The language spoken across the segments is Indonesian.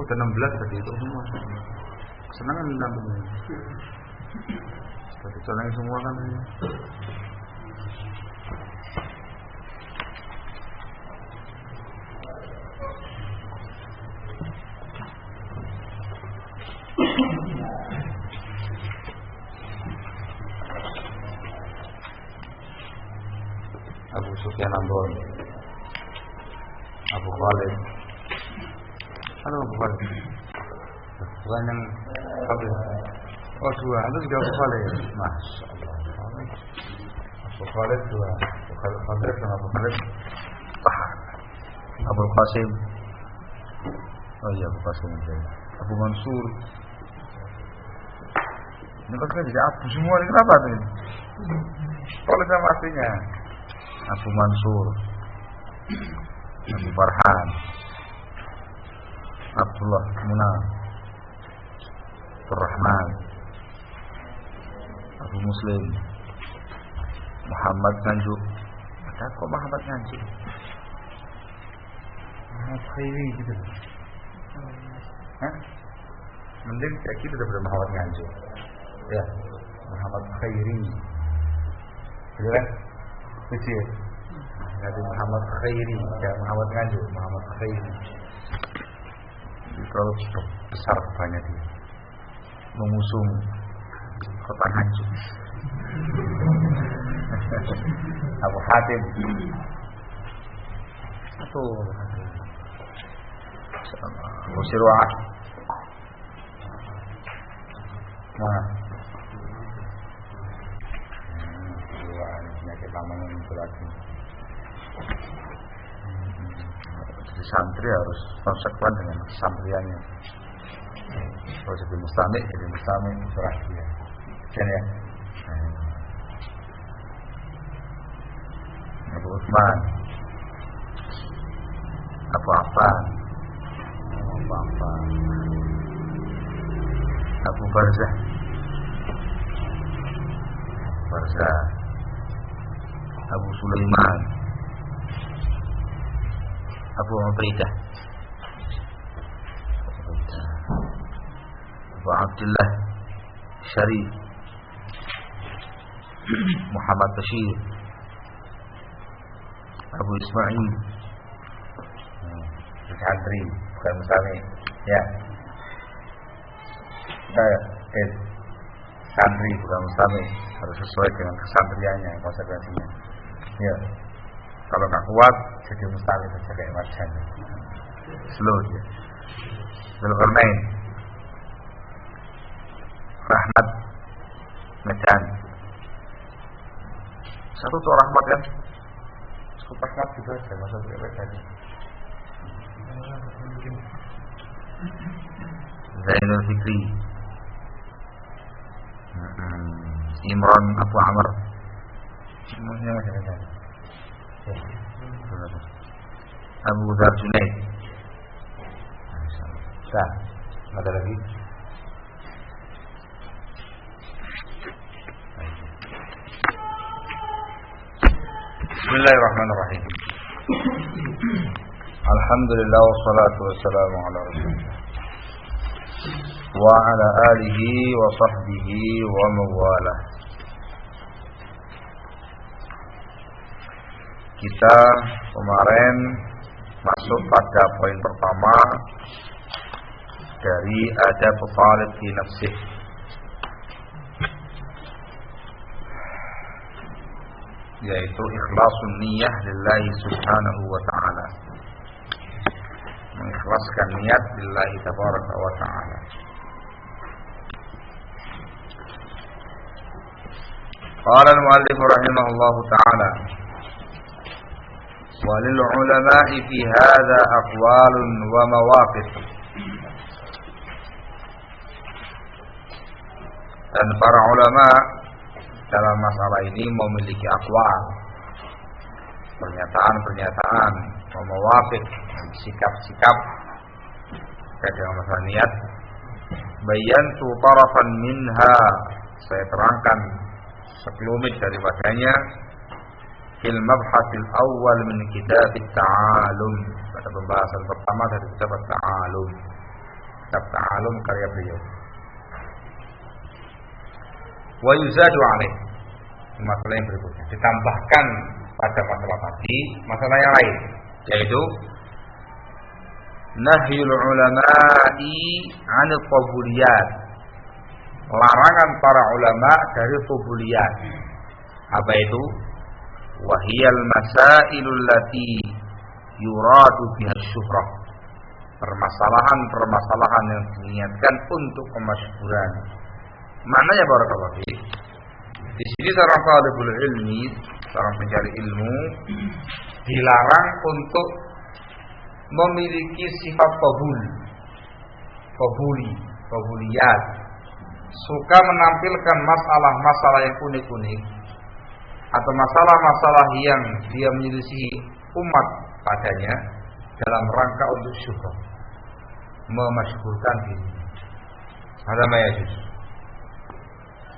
udah 16 tadi itu semua. Senang kan nampaknya. Tapi senang semua kan. Abu Sufyan Ambon, Abu Khalid. Halo Abu Khalid. Bukan yang kabel. Oh dua, itu juga Abu Khalid. Masya Allah. Abu Khalid dua. Abu Khalid sama Abu Khalid. Tahar. Abu Qasim. Oh iya Abu Qasim. Abu Mansur. Ini kan jadi Abu semua ini kenapa tuh? Kalau sama aslinya. Abu Mansur, Abu Farhan, Abdullah Muna, Abdul Rahman, Abu Muslim, Muhammad Nganjuk. Ada kok Muhammad Nganjuk? Muhammad Khairi gitu. Hah? Mending kayak gitu daripada Muhammad Nganjuk. Ya, Muhammad Khairi. Gitu kan? Kecil. Nabi Muhammad Khairi, ya Muhammad Nganjuk, Muhammad Khairi. Terlalu besar banyak dia. Mengusung kota Nganjuk. Abu Hatim. Abu Sirwah. Nah. Penyakit lamanya itu lagi. Jadi santri harus konsekuen dengan santriannya. Kalau jadi mustami berarti ya. Kan ya. Abu Utsman, Abu Affan, Abu Barzah, Abu Sulaiman, Abu Ubaidah, Abu Abdullah Syarif, Muhammad Bashir, Abu Ismail, santri bukan mustami, ya. Santri bukan mustami, harus sesuai dengan kesantriannya, konsekuensinya. Ya, kalau nggak kuat jadi mustami saja kayak wajan. Slow dia. Zulkarnain, Rahmat, Medan. Satu tuh Rahmat kan? Cukup Rahmat gitu aja, masa berapa tadi? Zainul Fikri, Imran Abu Amr. Semuanya macam-macam. Abu Dhar Junaid. Sah. Ada lagi? Bismillahirrahmanirrahim. Alhamdulillah wassalatu wassalamu ala Rasulillah wa ala alihi wa sahbihi wa mawalah. Kita kemarin masuk pada poin pertama dari adab talib fi nafsih, yaitu ikhlasun niyah lillahi subhanahu wa ta'ala, mengikhlaskan niat lillahi tabaraka wa ta'ala. Qala al-muallif rahimahullahu ta'ala, walil ulama'i fi hadha aqwalun wa mawaqif. Dan para ulama dalam masalah ini memiliki aqwal, pernyataan-pernyataan, mawaqif, sikap-sikap terkait dengan masalah niat. Bayantu tarafan minha, saya terangkan sekelumit daripadanya fil mabhasil awal min kitab at-ta'alum, pada pembahasan pertama dari kitab at-ta'alum. kitab Ta'alum karya beliau. Wa yuzadu alaih, masalah yang berikutnya ditambahkan pada masalah tadi masalah yang lain, yaitu nahyul ulama'i 'anil qabuliyat, larangan para ulama dari qabuliyat. Apa itu? Wahiyal masailul lati yuradu biha syuhrah, permasalahan yang diniatkan untuk kemasyhuran. Maknanya barakallahu fiik, di sini seorang talibul ilmi, seorang pencari ilmu dilarang untuk memiliki sifat qabuliyat, suka menampilkan masalah-masalah yang unik-unik atau masalah-masalah yang dia menyelisihi umat padanya dalam rangka untuk syuhrah, memasyhurkan diri. Ada mayajus,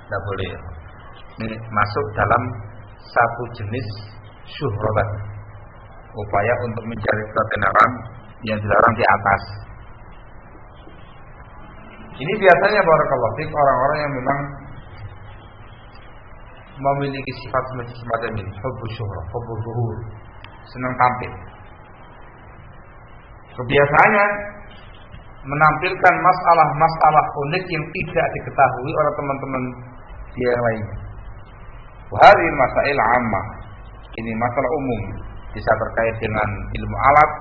tidak boleh. Ini masuk dalam satu jenis syuhrat, upaya untuk mencari ketenaran yang dilarang di atas. Ini biasanya barakallahu fiik orang-orang yang memang memiliki sifat semacam ini, hubbus syuhrah, hubbuz zuhur, senang tampil. Kebiasaannya menampilkan masalah-masalah unik yang tidak diketahui oleh teman-teman dia yang lainnya. Wahai masail ammah, ini masalah umum, bisa terkait dengan ilmu alat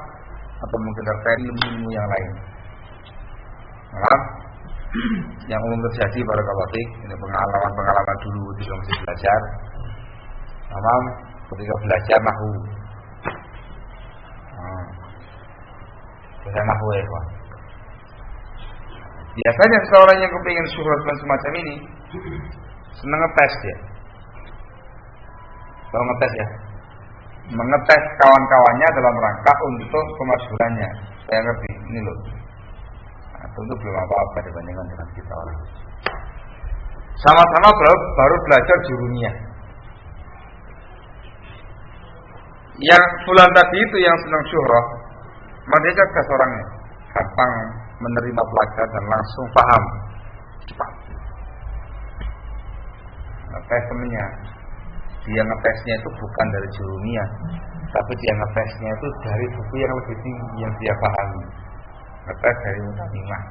atau mungkin terkait ilmu yang lain. Maaf, yang umum terjadi barakallahu fiik, ini pengalaman dulu ketika masih belajar. Maaf, ketika belajar nahwu. Belajar nahwu ya, Pak. Biasanya seorang yang kepingin syuhrat semacam ini senang ngetes dia. Kalau ngetes ya, mengetes kawan-kawannya dalam rangka untuk kemasyhurannya. Saya ngerti, ini loh. Nah, tentu belum apa-apa dibandingkan dengan kita orang. Sama-sama baru belajar jurumiyah. Yang fulan tadi itu yang senang syuhrah, maka cerdas orangnya, gampang menerima pelajaran dan langsung paham cepat. Ngetes temennya, dia ngetesnya itu bukan dari jurumiyah, tapi dia ngetesnya itu dari buku yang lebih tinggi yang dia pahami. Ngetes dari mutamimah.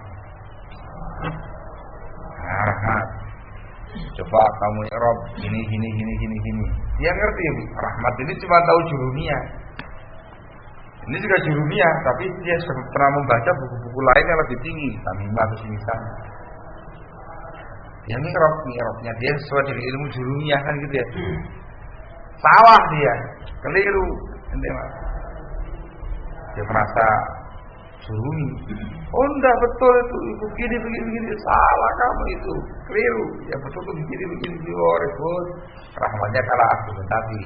Coba kamu i'rab gini. Dia ngerti, Rahmat ini cuma tahu jurumiyah. Ini juga jurumiyah, tapi dia pernah membaca buku-buku lain yang lebih tinggi, tamimah atau misalnya. Dia i'rabnya dia sesuai dengan ilmu jurumiyah kan gitu ya. Salah dia, keliru. Dia merasa jurumi. Oh enggak betul itu begini, salah kamu itu, keliru. Ya betul itu begini, ribut. Rahmatnya kalah argumentasi,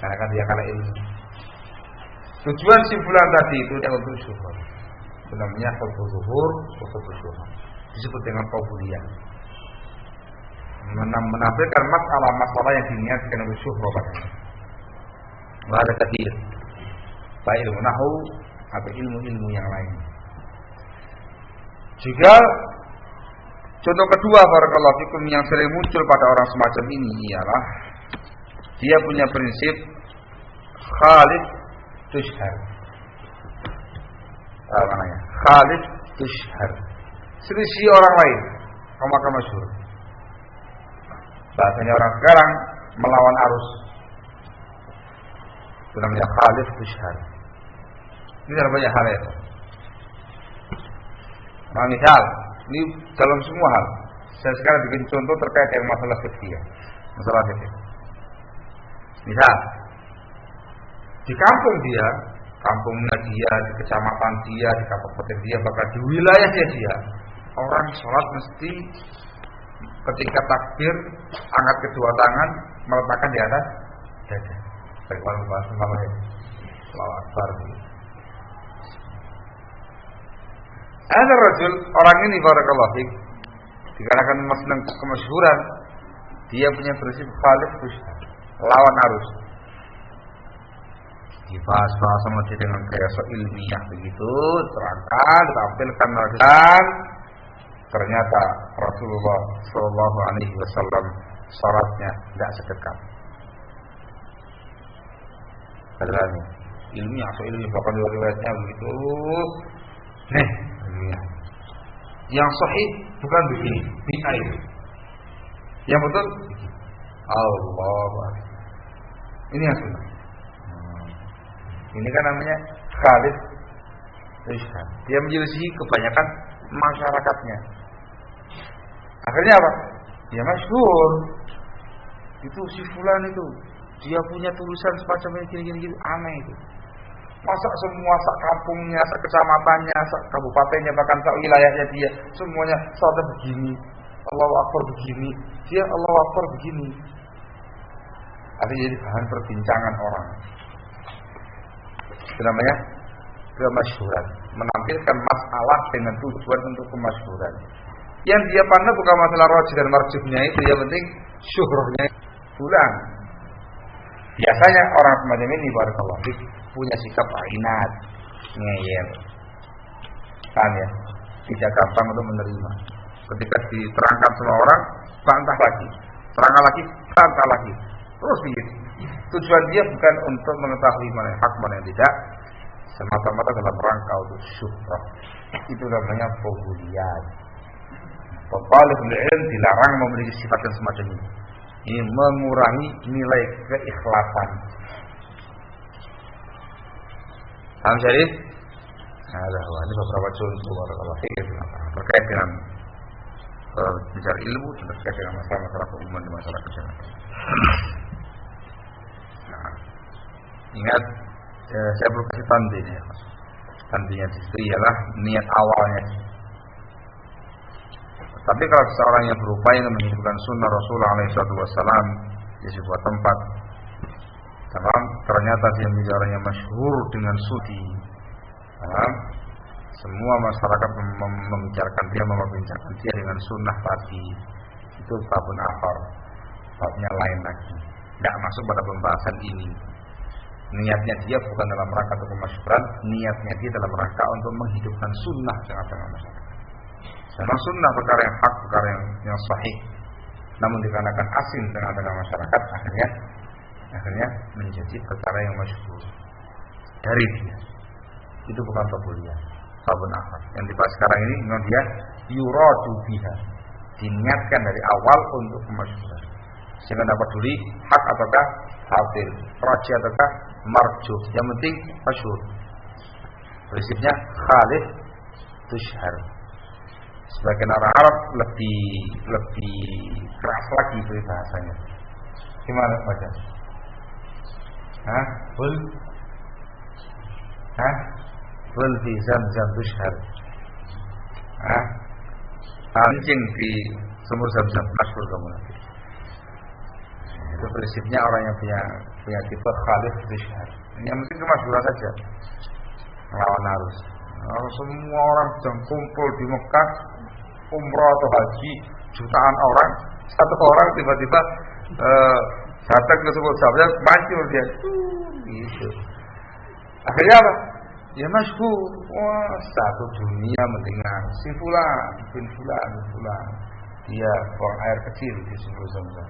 karena kan dia kalah ilmu. Tujuan simpulan tadi itu yang untuk syuhur. Itu namanya hubbuz zuhur, hubbuz syuhur. Disebut dengan qabuliyah. Menampilkan masalah yang diniatkan untuk syuhur padanya. Ada kathir, baik ilmu nahwu atau ilmu-ilmu yang lain. Juga contoh kedua barakallahu fikum yang sering muncul pada orang semacam ini ialah dia punya prinsip khalif tushhar. Apa namanya? Khalif tushhar. Selisih orang lain, maka masyhur. Bahasanya orang sekarang melawan arus. Itu namanya khalif tushhar. Ini dalam banyak hal ya. Nah, misal, ini dalam semua hal. Saya sekarang bikin contoh terkait dengan masalah fikih. Masalah fikih. Misal, di kampung dia, kampungnya dia, di kecamatan dia, di kabupaten dia, bahkan di wilayahnya dia, orang sholat mesti ketika takbir angkat kedua tangan meletakkan di atas dada. Bagaimana bahasa malah ini? Allahu Akbar. Ada rajul, orang ini barakallahu fiik, dikarenakan senang kemasyhuran, dia punya prinsip khalif tushhar, lawan arus. dibahas-bahas sama dia dengan gaya so ilmiah begitu, terangkan, ditampilkan, dan ternyata Rasulullah Shallallahu Alaihi Wasallam sholatnya tidak sedekat. Padahal ilmiah so ilmiah bahkan riwayatnya begitu. Ilmiah. Yang sahih bukan begini, ini. Yang betul, Allah. Ini yang sunnah. Ini kan namanya Khalid Rizhan. Dia menyelisih kebanyakan masyarakatnya. Akhirnya apa? Dia masyhur. Itu si fulan itu, dia punya tulisan semacam ini gini-gini aneh itu. Masa semua sak kampungnya, sak kecamatannya, sak kabupatennya, bahkan sak wilayahnya dia semuanya salat begini, Allahu Akbar begini, dia Allahu Akbar begini. Artinya jadi bahan perbincangan orang. Itu namanya kemasyhuran, menampilkan masalah dengan tujuan untuk kemasyhuran. Yang dia pandang bukan masalah rajih dan marjuhnya itu, yang penting syuhrahnya pulang. Biasanya orang semacam ini barakallahu fiik punya sikap inat, ngeyel. Kan ya, tidak gampang untuk menerima. Ketika diterangkan sama orang, bantah lagi, terangkan lagi, bantah lagi. Terus begitu. Tujuan dia bukan untuk mengetahui mana yang hak, mana yang tidak, semata-mata dalam rangka untuk syuhrah. Itu namanya fuduliyat. Talibul ilm dilarang memiliki sifat yang semacam ini. Ini mengurangi nilai keikhlasan. Paham Syarif? Nah, ini beberapa contoh terkait dengan bicara ilmu, terkait dengan masalah-masalah keumuman di masyarakat. Nah, ingat, saya perlu kasih tandinya. Tandinya di situ ialah niat awalnya. Tapi kalau seseorang yang berupaya menghidupkan sunnah Rasulullah SAW di sebuah tempat, ternyata dia menjadi orang yang masyhur dengan suci, semua masyarakat membicarakan dia, membincangkan dia dengan sunnah tadi, itu babun akhar, babnya lain lagi, tidak masuk pada pembahasan ini. Niatnya dia bukan dalam rangka untuk kemasyhuran, niatnya dia dalam rangka untuk menghidupkan sunnah di tengah-tengah masyarakat. Memang sunnah perkara yang hak, perkara yang sahih. Namun dikarenakan asing di tengah-tengah masyarakat, akhirnya menjadi perkara yang masyhur dari dia. Itu bukan tabuliyah, babun akhar. Yang dibahas sekarang ini memang dia yuradu biha, diniatkan dari awal untuk kemasyhuran. Sehingga dapat peduli hak ataukah batil, rajih ataukah marjuh, yang penting masyhur. Prinsipnya khalid tushhar. Sebagian orang Arab lebih keras lagi itu bahasanya. Gimana baca? Bul fi Zamzam tushhar. Anjing di sumur Zamzam masyhur kamu nanti. Itu prinsipnya orang yang punya tipe khalid tushhar. Yang penting kemasyhuran saja. Melawan arus. Kalau semua orang sedang kumpul di Mekah, umrah atau haji, jutaan orang, satu orang tiba-tiba datang ke sebuah sahabat, mancur dia, gitu. Akhirnya apa? Ya masyhur, wah satu dunia mendengar si fulan, bin fulan, dia buang air kecil di sumur Zamzam.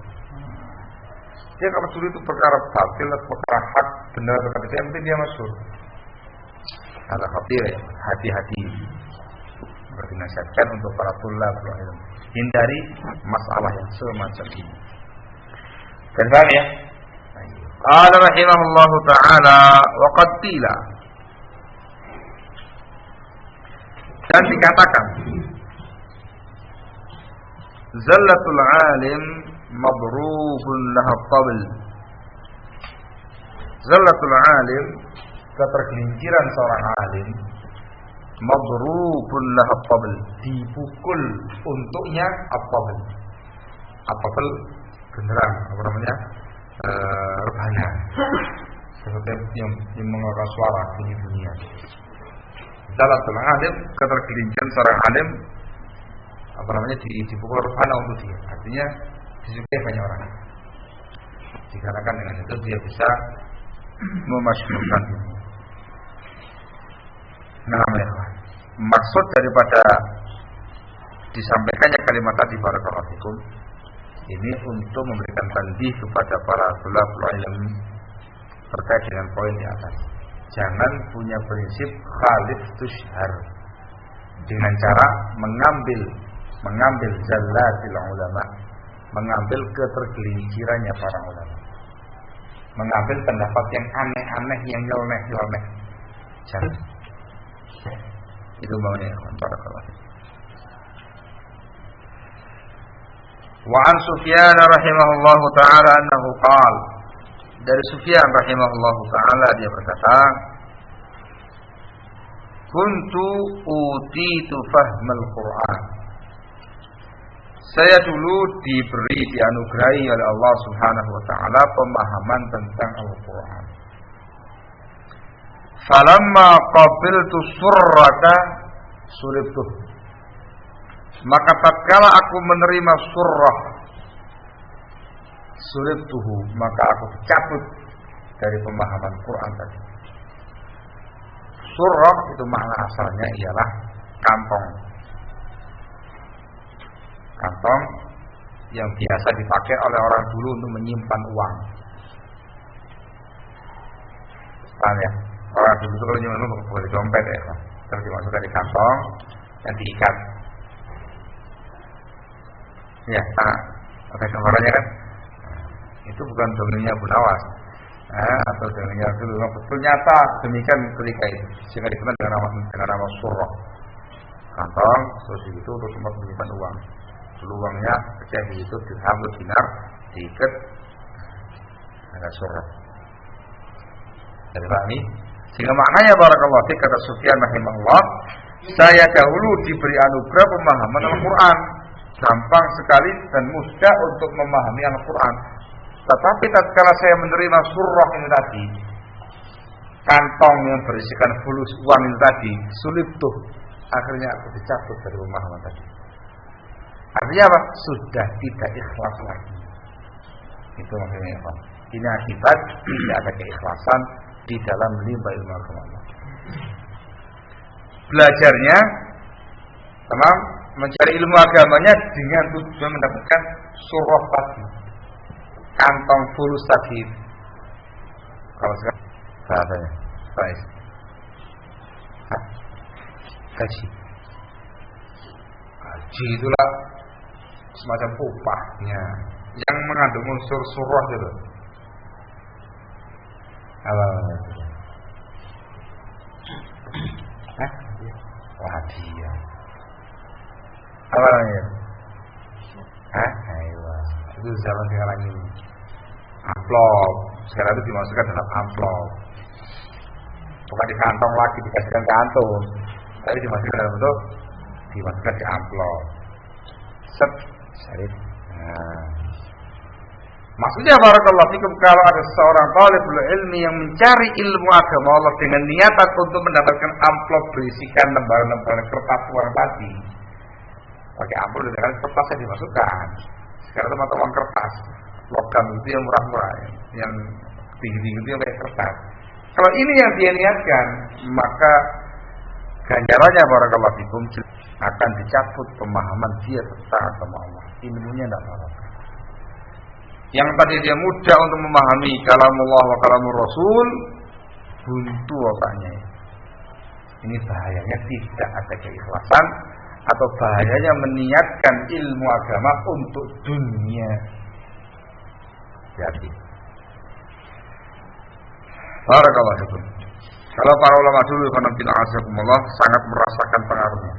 Dia kalau dulu itu perkara batil, perkara hak, benar atau tidak, yang penting dia masyhur. Ada khatir ya, hati-hati. Bernasihatkan untuk para tulabul ilm, hindari masalah yang semacam ini. Dan paham ya? Qala rahimahullah ta'ala wa qad qila, dan dikatakan zallatul alim madrubun laha tabl. Zallatul alim, ketergelinciran seorang alim, madrubun laha tabl, dipukul untuknya at-tabl. At-tabl genderang, apa namanya? Rebana. Seperti yang mengeluarkan suara bunyi-bunyian. Zallatul alim, ketergelinciran seorang alim, apa namanya, dipukul rebana untuk dia. Artinya disukai banyak orang. Dikarenakan dengan itu dia bisa memasyhurkan ini. Nah, maksud daripada disampaikannya kalimat tadi barakallahu fikum ini untuk memberikan tanbih kepada para tulabul ilm terkait dengan poin di atas. Jangan punya prinsip khalif tushhar dengan cara mengambil zallatil ulama, mengambil ketergelincirannya para ulama, mengambil pendapat yang aneh-aneh, yang nyeleneh. Jangan. Itu bawahnya barakallahu. Wa an Sufyan rahimahullahu taala annahu qala, dari Sufyan rahimahullahu taala dia berkata, kuntu utitu fahmal Qur'an, saya dulu diberi, dianugerahi oleh Allah Subhanahu wa taala pemahaman tentang Al-Qur'an. Falamma qabiltu surrata sulibtu, maka tatkala aku menerima surah sulibtuhu, maka aku dicabut dari pemahaman Quran tadi. Surah itu makna asalnya ialah kantong yang biasa dipakai oleh orang dulu untuk menyimpan uang. Paham ya? Orang dulu itu kalau nyimpan uang boleh dompet ya, terus dimasukkan di kantong dan diikat. Ya, ada gambarannya kan? Itu bukan dongengnya Abu Nawas, atau dongengnya Rasulullah. Betul nyata demikian ketika itu, sehingga dikenal dengan nama surah. Kantong, terus itu untuk tempat menyimpan uang. Uangnya pecah di situ, dirham, dinar, diikat, ada surah. Jadi pahami? Sehingga maknanya barakallahu fiik, kata Sufyan rahimahullah, saya dahulu diberi anugerah pemahaman Al-Quran, gampang sekali dan mudah untuk memahami Al-Quran. Tetapi tatkala saya menerima surah ini tadi, kantong yang berisikan fulus uang ini tadi, sulit tuh, akhirnya aku dicabut dari pemahaman tadi. Artinya apa? Sudah tidak ikhlas lagi. Itu maksudnya apa? Ini akibat tidak ada keikhlasan di dalam menimba ilmu agama. Belajarnya, tamam, mencari ilmu agamanya dengan tujuan mendapatkan surah tadi, kantong fulus tadi. Kalau sekarang bahasanya baik, gaji itulah semacam upahnya yang mengandung unsur surah itu. Wah dia. Apa namanya? Ayo. Itu zaman sekarang ini. Amplop. Sekarang itu dimasukkan dalam amplop. Bukan di kantong lagi dikasihkan ke antum, tapi dimasukkan dalam bentuk dimasukkan di amplop. Set, sarit. Maksudnya barakallahu fikum, kalau ada seorang talibul ilmi yang mencari ilmu agama Allah dengan niatan untuk mendapatkan amplop berisikan lembaran-lembaran kertas uang tadi, pakai amplop dengan kertasnya dimasukkan. Sekarang itu mata uang kertas, logam itu yang murah-murah, yang tinggi-tinggi itu yang kayak kertas. Kalau ini yang dia niatkan, maka ganjarannya barakallahu fikum akan dicabut pemahaman dia tentang agama Allah. Ilmunya tidak barokah. Yang tadi dia mudah untuk memahami kalamullah wa kalamur Rasul, buntu otaknya. Ini bahayanya tidak ada keikhlasan, atau bahayanya meniatkan ilmu agama untuk dunia. Jadi, barakallahu fikum. Kalau para ulama dulu sangat merasakan pengaruhnya,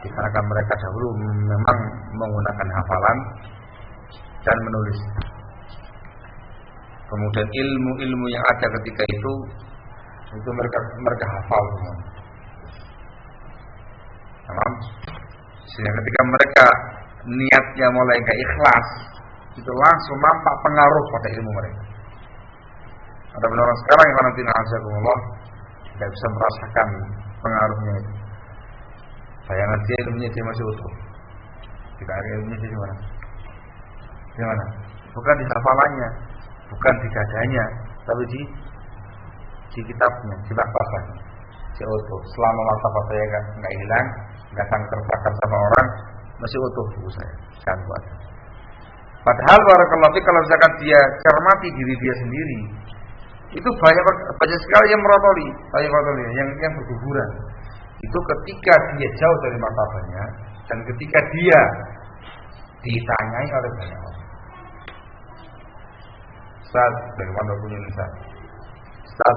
dikarenakan mereka dahulu memang menggunakan hafalan dan menulis. Kemudian ilmu-ilmu yang ada ketika itu mereka hafal semua. Paham? Sehingga ketika mereka niatnya mulai gak ikhlas, itu langsung nampak pengaruh pada ilmu mereka. Ada orang sekarang yang nanti na'azakumullah tidak bisa merasakan pengaruhnya itu. Bayangan dia ilmunya dia masih utuh. Tidak ada ilmunya dia gimana? Bukan di hafalannya, bukan di dadanya, tapi di kitabnya, di maktabahnya, masih utuh. Selama maktabah saya nggak hilang, nggak sampai terbakar sama orang, masih utuh buku saya, jangan buat. Padahal barakallahu fiik kalau misalkan dia cermati diri dia sendiri, itu banyak sekali yang merotoli, yang berguguran. Itu ketika dia jauh dari maktabahnya dan ketika dia ditanyai oleh banyak orang. Ustaz, bagaimana punya Ustaz? Ustaz,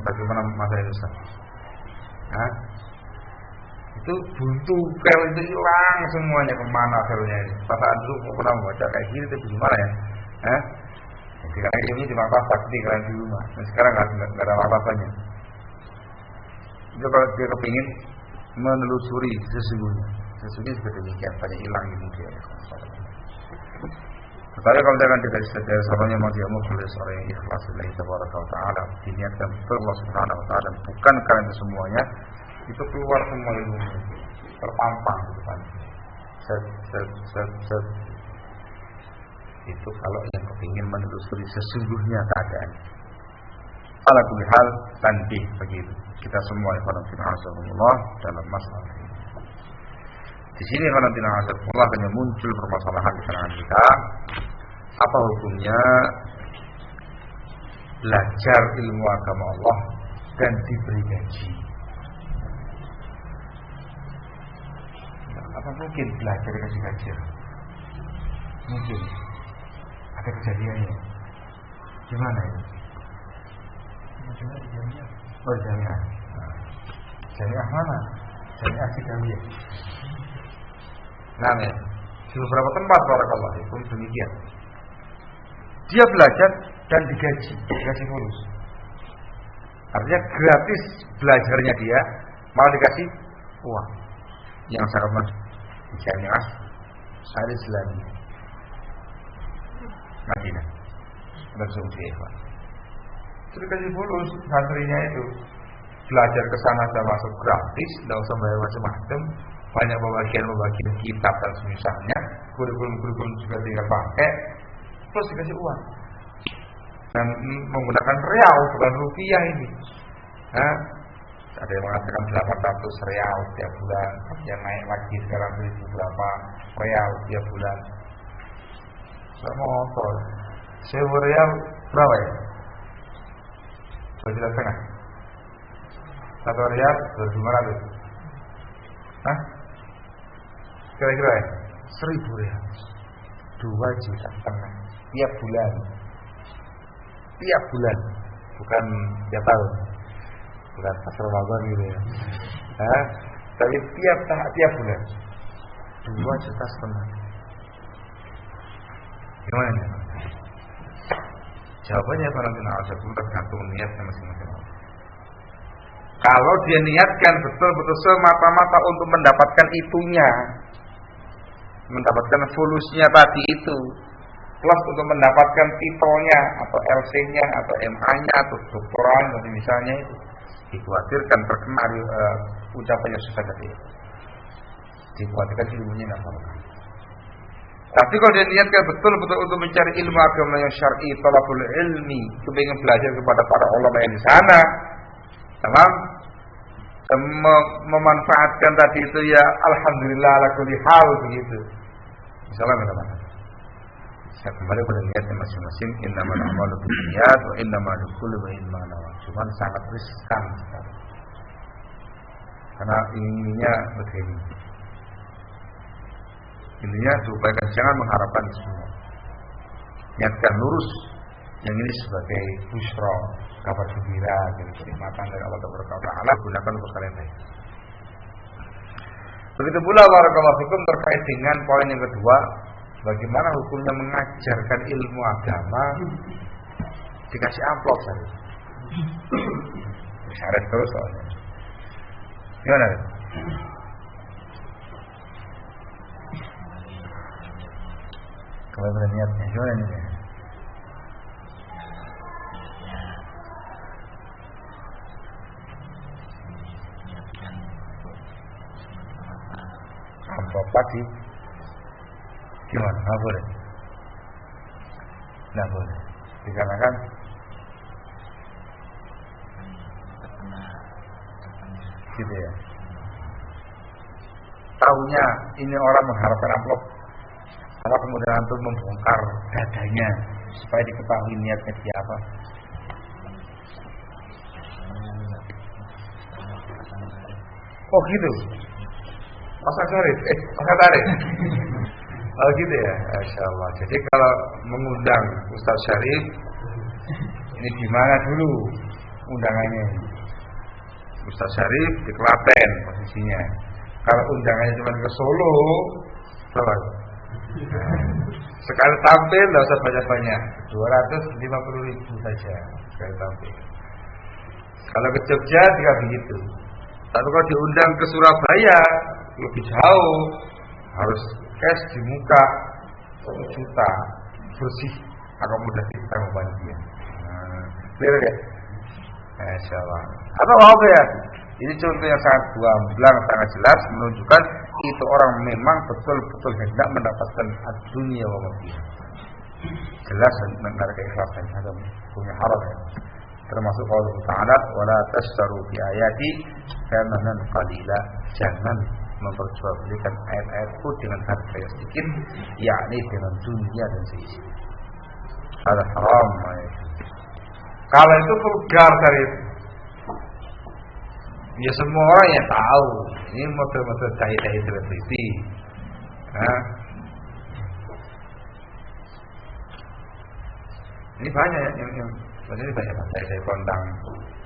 bagaimana masalah Ustaz? Hah? Itu buntu, pel itu hilang semuanya, kemana pelnya ini? Perasaan dulu pernah membaca kayak gini, itu gimana ya? Hah? Jadi karena ini di maktabah, di kalian di rumah. Nah, sekarang nggak ada maktabahnya. Itu kalau dia kepingin menelusuri sesungguhnya seperti demikian, banyak hilang ini dia. Tetapi kalau dengan dikasih saja seorang yang masih mukhlis, orang yang ikhlas lillahi tabaraka wa ta'ala, diniatkan betul Allah subhanahu wa ta'ala, bukan karena itu semuanya, itu keluar semua ilmu terpampang di depan. Set. Itu kalau yang kepingin menelusuri sesungguhnya keadaan. Ala kulli hal, tanbih begitu. Kita semua Allah dalam masalah ini. Di sini Allah hanya muncul permasalahan di kalangan kita. Apa hukumnya belajar ilmu agama Allah dan diberi gaji? Apa mungkin belajar dikasih gaji? Mungkin. Ada kejadiannya. Gimana ini? Oh, jamiah. Jamiah mana? Jamiah Sidawiyah. Nah, ya. Di beberapa tempat barakallahu fikum demikian. Dia belajar dan dikasih fulus. Artinya gratis belajarnya dia, malah dikasih uang. Yang sangat masuk di Jamiah Al-Islamiyah Madinah. Bersumsi ikhwan. Terus dikasih fulus, santrinya itu belajar ke sana dan masuk gratis, tidak usah bayar macam-macam. Banyak pembagian kitab dan semisalnya, kurikulum juga tinggal pakai, terus dikasih uang. Dan menggunakan real bukan rupiah ini. Nah, ada yang mengatakan 800 real tiap bulan, yang naik lagi sekarang 1000 berapa real tiap bulan. Saya mau ngotol, 1000 real berapa ya? 2,5 juta. 1 real 2.500. Hah? Kira-kira ya? 1.000 real 2,5 juta tiap bulan. Tiap bulan, bukan tiap tahun, bukan pas Ramadan gitu ya. Tapi tiap bulan 2,5 juta. Gimana nih? Jawabannya tergantung niatnya masing-masing. Kalau dia niatkan betul-betul semata-mata untuk mendapatkan itunya, mendapatkan fulusnya tadi itu, plus untuk mendapatkan titelnya atau LC-nya atau MA-nya atau doktoral dan misalnya itu, dikhawatirkan terkena ucapannya susah tadi. Dikhawatirkan ilmunya nggak sama. Tapi kalau dia niatkan betul-betul untuk mencari ilmu agama yang syar'i, talabul ilmi, kepingin belajar kepada para ulama yang di sana, tamam, memanfaatkan tadi itu ya alhamdulillah ala kulli hal begitu. Insyaallah teman-teman. Saya kembali pada niatnya masing-masing. Innamal a'malu binniyat wa innamal likulli imrin ma nawa. Cuman sangat riskan sekali. Karena inginnya begini. Intinya supaya jangan mengharapkan semua. Niatkan lurus. Yang ini sebagai busra, kabar gembira, kenikmatan dari Allah Taala. Gunakan untuk kalian baik. Begitu pula barakallahu fikum terkait dengan poin yang kedua, bagaimana hukumnya mengajarkan ilmu agama dikasih amplop saja. Syarat terus soalnya. Gimana? Kalau berniatnya, gimana nih? Amplop lagi? Gimana? Nggak boleh. Dikarenakan gitu ya. Tahunya ini orang mengharapkan amplop, kalau kemudian antum membongkar dadanya supaya diketahui niatnya dia apa. Oh gitu. Masa tarik? Masa tarik? Oh gitu ya, Masya Allah. Jadi kalau mengundang Ustaz Syarif, ini di mana dulu undangannya? Ustaz Syarif di Klaten posisinya. Kalau undangannya cuma ke Solo, berapa? Sekali tampil nggak usah banyak-banyak, 250.000 saja sekali tampil. Kalau ke Jogja juga begitu. Tapi kalau diundang ke Surabaya lebih jauh, harus cash di muka 1 juta bersih akomodasi kita membantu. Clear ya? Masya Allah. Atau apa ya? Ini contoh yang sangat gamblang, sangat jelas menunjukkan itu orang memang betul-betul hendak mendapatkan dunia wa mafiha. Jelas negara keikhlasan atau punya harap ya. Termasuk Allah Ta'ala wala tasyaru bi ayati thamanan qalila, jangan memperjualbelikan ayat-ayatku dengan harga yang sedikit, yakni dengan dunia dan seisi. Ada haram. Kalau itu vulgar dari ya semua orang yang tahu ini model-model cahaya-cahaya selebriti. Ini banyak yang ini banyak saya kondang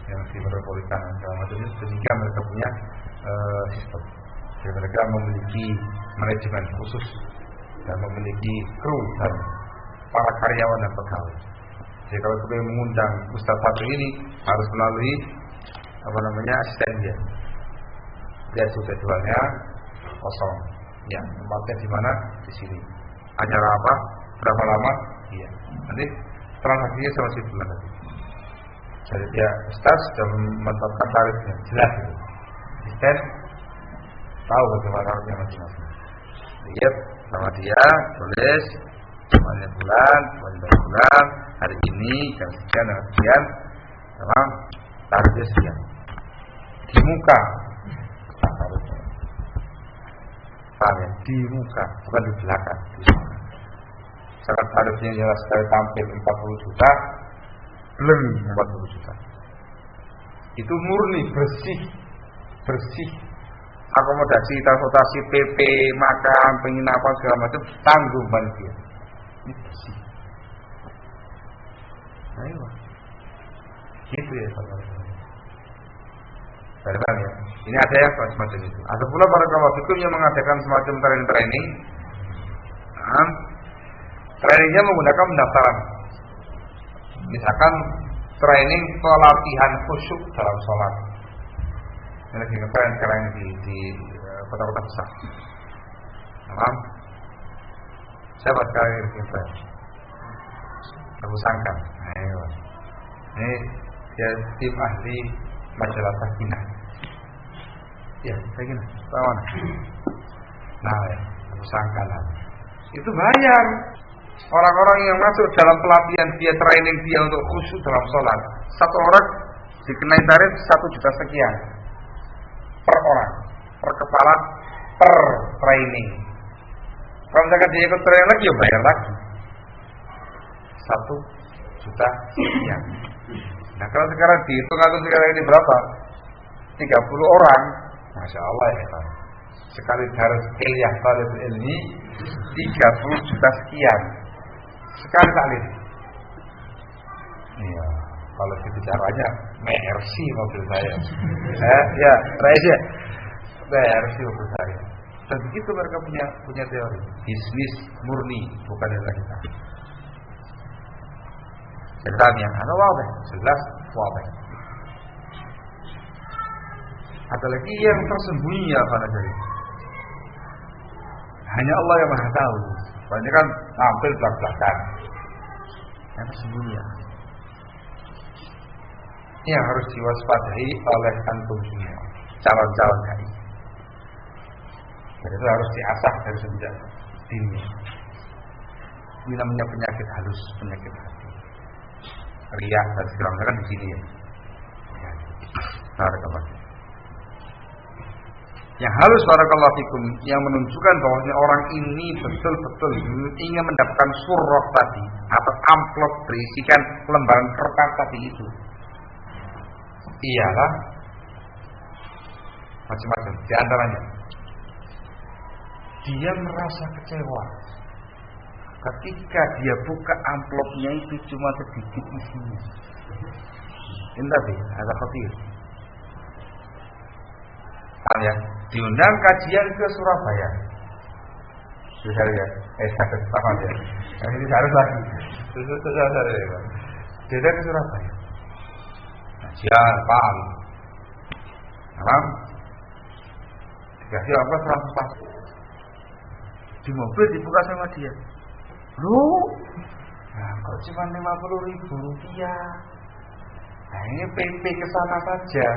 yang di metropolitan segala macam itu, sehingga mereka punya sistem. Jadi mereka memiliki manajemen khusus dan memiliki kru dan para karyawan dan pegawai. Jadi kalau kita mengundang Ustaz satu ini harus melalui asisten dia. Dia jadwalnya kosong. Ya, tempatnya di mana? Di sini. Acara apa? Berapa lama? Iya. Nanti transaksinya sama si bulan nanti. Jadi dia Ustaz sudah menetapkan tarifnya jelas. Asisten tahu bagaimana tarifnya masing-masing. Lihat sama dia, tulis semuanya bulan, hari ini jam sekian dan sekian, memang tarifnya sekian. Di muka tarifnya. Paham ya? Di muka, bukan di belakang. Sekarang tarifnya jelas sekali tampil 40 juta, belum 40 juta. Itu murni, bersih. Akomodasi, transportasi, PP, makan, penginapan segala macam tanggung panitia. Ini bersih. Ayo, gitu ya saudara. Dari ya. Ini ada yang semacam itu. Ada pula barakallahu fikum yang mengadakan semacam training. Trainingnya menggunakan pendaftaran. Misalkan training pelatihan khusyuk dalam sholat. Ini lagi ngetren sekarang di kota-kota besar. Paham? Saya buat sekali ngetren. Aku sangka. Ayo. Ini dia tim ahli majalah Sakinah. Ya, Sakinah. Tahu mana? Nah, ya, aku sangka lah. Itu bayar. Orang-orang yang masuk dalam pelatihan dia, training dia untuk khusyuk dalam sholat, satu orang dikenai tarif 1 juta sekian per orang, per kepala, per training. Kalau misalkan dia ikut training lagi, ya bayar lagi 1 juta sekian. Nah kalau sekarang dihitung atau sekarang ini berapa? 30 orang, Masya Allah ya Pak. Sekali harus kuliah talib ilmi 30 juta sekian. Sekali taklim. Iya, kalau gitu caranya Mercy mobil saya. Ya, Raisa. Mercy mobil saya. Dan begitu mereka punya teori. Bisnis murni, bukan dari kita. Jelas yang ada wabah, jelas wabah. Ada lagi yang tersembunyi apa dari? Hanya Allah yang Maha tahu. Ini kan tampil belak-belakan. Yang tersembunyi. Ini yang harus diwaspadai oleh antum semua, calon-calon kami. Jadi itu harus diasah dari sejak dini. Ini namanya penyakit halus, penyakit hati. Riak dan segala macam kan di sini ya. Nah, Yang halus barakallahu fikum, yang menunjukkan bahwa orang ini betul-betul ingin mendapatkan surah tadi atau amplop berisikan lembaran kertas tadi itu. Iyalah macam-macam. Di antaranya, dia merasa kecewa ketika dia buka amplopnya itu cuma sedikit isinya. Ini tadi ada khatir. Ya, diundang kajian ke Surabaya. Bisa ya, sama ya. Ini harus lagi. Susah ya. Dia ke Surabaya. Kajian paham. Paham? Dikasih apa 100 pas. Di mobil dibuka sama dia. Loh, nah kok cuma 50.000 rupiah. Nah ini PP ke sana saja.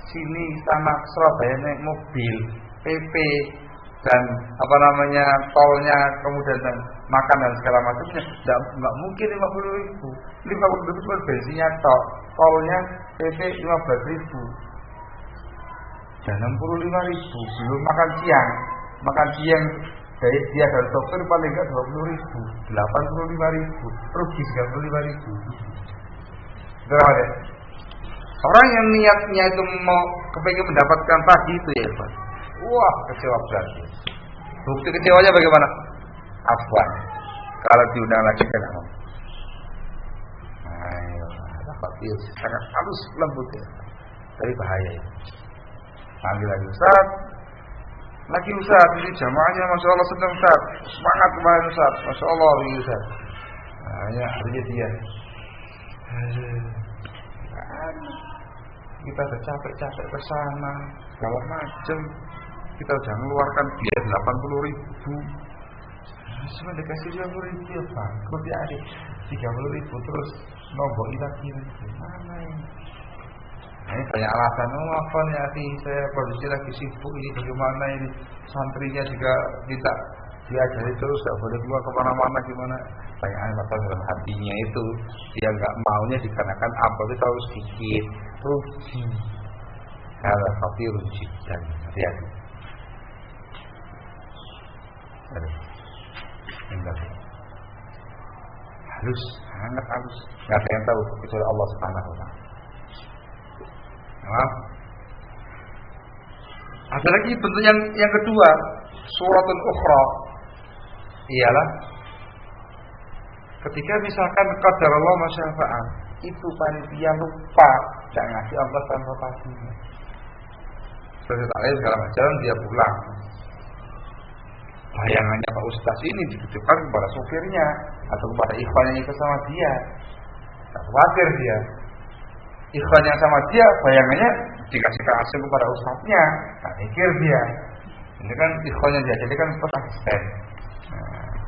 Sini sana Surabaya naik mobil PP dan tolnya, kemudian dan makan dan segala macamnya, nggak mungkin 50.000. 50.000 cuma bensinnya tok, tolnya PP 15.000 dan 65.000 belum makan siang dari dia dan sopir paling nggak 20.000, 85.000, rugi 35.000. Berapa ya? Orang yang niatnya itu mau kepingin mendapatkan tadi itu ya Pak. Wah, kecewa berarti. Bukti kecewanya bagaimana? Afwan. Kalau diundang lagi saya nggak mau. Ayo, tapi sangat halus lembut ya. Dari bahaya ya. Ambil lagi Ustaz. Lagi Ustaz, ini jamaahnya Masya Allah senang Ustaz. Semangat kemarin Ustaz. Masya Allah ini Ustaz. Nah, ya, harinya dia. Kita udah capek-capek ke sana, segala macam. Kita udah mengeluarkan biaya 80.000. Cuma dikasih 20.000 ya Pak. Kok dia ada 30.000 terus nombok lagi. Mana ini? Nah, ini banyak alasan. Apa nih hati saya kondisi lagi sibuk ini, bagaimana ini santrinya juga kita diajari terus, tidak boleh keluar kemana-mana gimana. Banyak alasan dalam hatinya itu. Dia nggak maunya dikarenakan amplop itu terlalu sedikit, rugi. Kalau tapi rugi dan hati-hati. Halus, sangat halus. Nggak ada yang tahu kecuali Allah Subhanahu wa Ta'ala. Ada lagi bentuk yang kedua, suratun ukhra, ialah ketika misalkan qadarullah masyafa'an, itu panitia lupa tidak ngasih Allah transportasinya, segala macam, dia pulang. Bayangannya Pak Ustaz ini dititipkan kepada sopirnya atau kepada ikhwan yang ikut sama dia. Tak khawatir dia. Ikhwan yang sama dia, bayangannya dikasih kasih kepada ustaznya. Tak mikir dia. Ini kan ikhwan yang dia jadi kan asisten. Nah,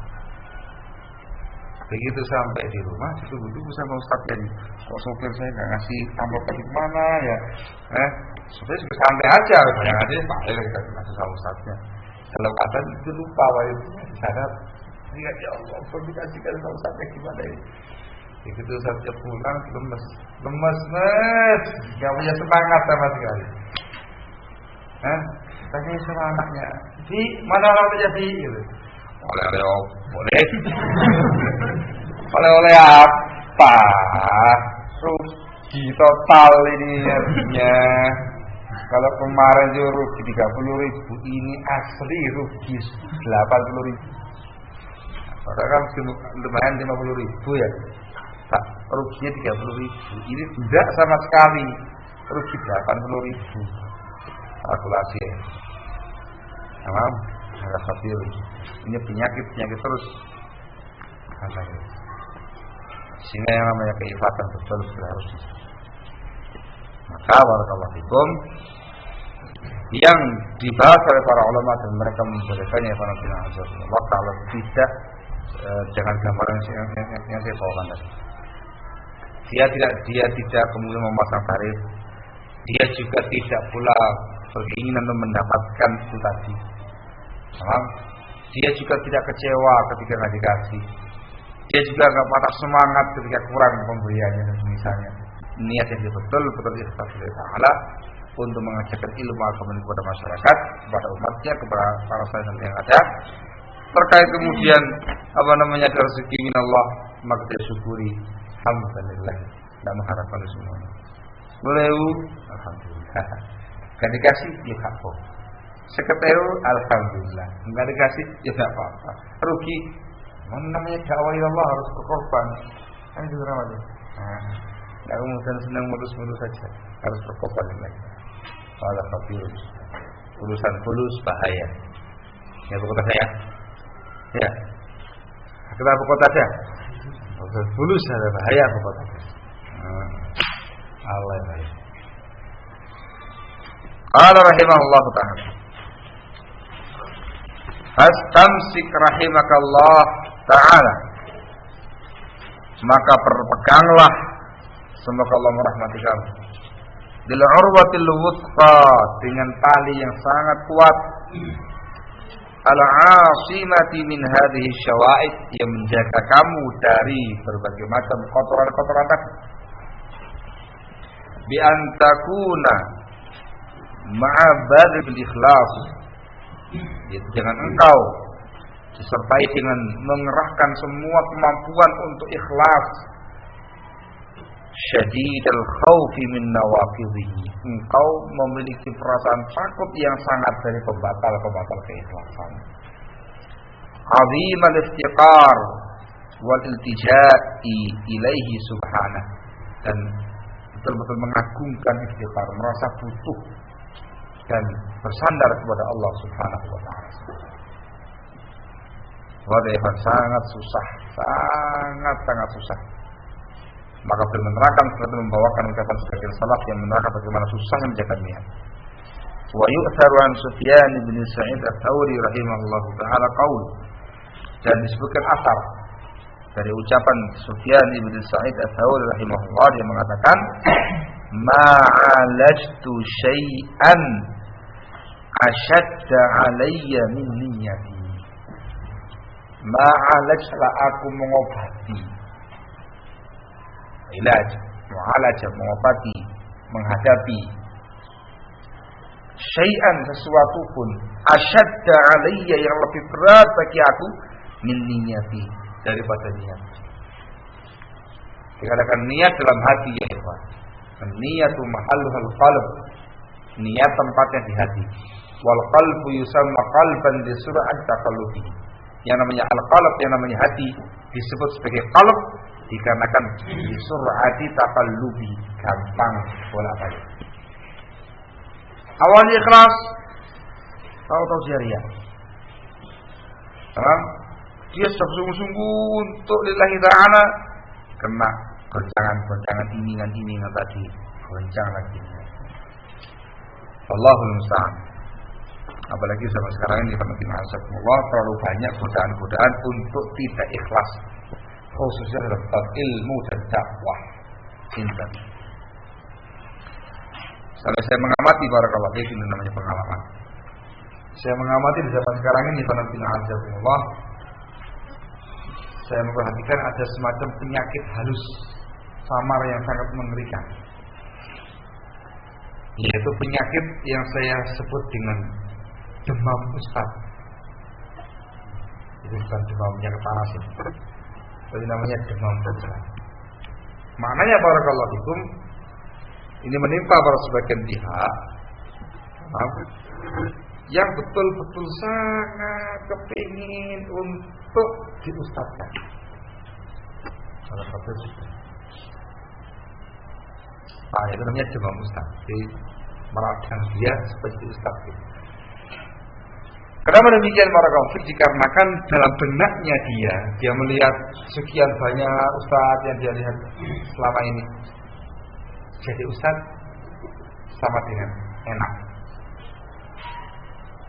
begitu sampai di rumah, ditunggu-tunggu sama ustaznya. Kok sopir saya nggak ngasih amplop lagi kemana ya? Sopir juga santai aja, bayangannya Pak kita kasih sama ustaznya. Dalam keadaan itu lupa wajibnya di sana. Ingat ya Allah, perlu dikasihkan sama ustaznya gimana ini? Begitu saja pulang lemes, nggak punya semangat sama sekali. Tanya sama anaknya, di mana orangnya di? Oleh apa? Rugi total ini artinya. Kalau kemarin itu rugi 30.000, ini asli rugi 80.000. Padahal kan lumayan 50.000 ya. Tak, ruginya 30.000. Ini tidak sama sekali. Rugi 80.000. Kalkulasi ya. Paham? Agak fatil. Ini penyakit terus. Sehingga yang namanya keifatan betul harus. Maka barakallahu fikum, yang dibahas oleh para ulama dan mereka memberikannya Allah Ta'ala tidak jangan gambaran yang saya bawakan tadi. Dia tidak kemudian memasang tarif. Dia juga tidak pula berkeinginan untuk mendapatkan itu tadi. Paham? Dia juga tidak kecewa ketika nggak dikasih. Dia juga nggak patah semangat ketika kurang pemberiannya dan misalnya. Niat yang betul ikhlas lillahi ta'ala, untuk mengajarkan ilmu agama kepada masyarakat, kepada umatnya, kepada para sahabat yang ada. Terkait kemudian ada rezeki minallah, maka dia syukuri, alhamdulillah, tidak mengharapkan semuanya. Boleh, alhamdulillah. Gak dikasih, ya gak apa. Seketero, alhamdulillah. Gak dikasih, ya gak apa-apa. Rugi, namanya dakwah Allah harus berkorban. Kan itu namanya. Gak kemudian senang mulus-mulus saja, harus berkorban lagi. Kalau kafirus, urusan fulus bahaya. Ya pokok saya. Ya. Kita pokok saja. Urusan fulus ada bahaya pokok saja. Allah bahaya. Qala rahimahullah ta'ala. Fastamsik rahimakallah ta'ala. Maka berpeganglah, semoga Allah merahmati kamu, bil urwatil wuthqa, dengan tali yang sangat kuat, al-asimati min hadhihi syawa'id, yang menjaga kamu dari berbagai macam kotoran-kotoran tadi. Bi antakuna ma'a badil ikhlas, jangan engkau disertai dengan mengerahkan semua kemampuan untuk ikhlas. Syadidal khawfi min nawaqidhihi, engkau memiliki perasaan takut yang sangat dari pembatal-pembatal keikhlasan. Azimal istiqar wal iltija'i ilaihi subhanahu, dan betul-betul mengagungkan istiqar, merasa butuh dan bersandar kepada Allah Subhanahu wa taala. Wadaihan sangat susah, sangat susah. Maka beliau menerangkan setelah membawakan ucapan sebagian salaf yang menerangkan bagaimana susahnya menjaga niat. Wa yu'tharu an Sufyan bin Sa'id Ats-Tsauri rahimahullahu taala qaul, dan disebutkan asar dari ucapan Sufyan bin Sa'id Ats-Tsauri rahimahullah, yang mengatakan ma'alajtu syai'an asyadda alayya min niyyati. Ma'alajlah, aku mengobati, ilaj, mu'alajah, mengobati, menghadapi, syai'an, sesuatu pun, asyadda alayya, yang lebih berat bagi aku, min niyyati, daripada niat. Dikatakan niat dalam hati, ya ikhwan. Niyatu mahalluhal qalb, niat tempatnya di hati. Wal qalbu yusamma qalban li sur'at taqallubi. Yang namanya al-qalb, yang namanya hati, disebut sebagai qalb dikarenakan li sur'ati taqallubi, gampang bolak-balik. Awalnya ikhlas, tahu-tahu sia-sia. Dia sungguh-sungguh untuk lillahi ta'ala, kena goncangan imingan tadi, goncang lagi. Allahul musta'an. Apalagi zaman sekarang ini, Allah terlalu banyak godaan-godaan untuk tidak ikhlas, khususnya dalam bab ilmu dan dakwah. Cinta. Sampai saya mengamati, barakallahu fiikum, ini namanya pengalaman. Saya mengamati di zaman sekarang ini, Allah, saya memperhatikan ada semacam penyakit halus samar yang sangat mengerikan, yaitu penyakit yang saya sebut dengan demam ustaz. Itu bukan demam penyakit panas ini, tapi namanya demam ustaz. Maknanya barakallahu fikum, ini menimpa pada sebagian pihak yang betul-betul sangat kepingin untuk diustazkan. Salah satu itu namanya demam ustaz. Jadi merasakan dia seperti ustaz. Kenapa demikian barakallahu fikum? Dikarenakan dalam benaknya dia melihat sekian banyak ustaz yang dia lihat selama ini. Jadi ustaz sama dengan enak.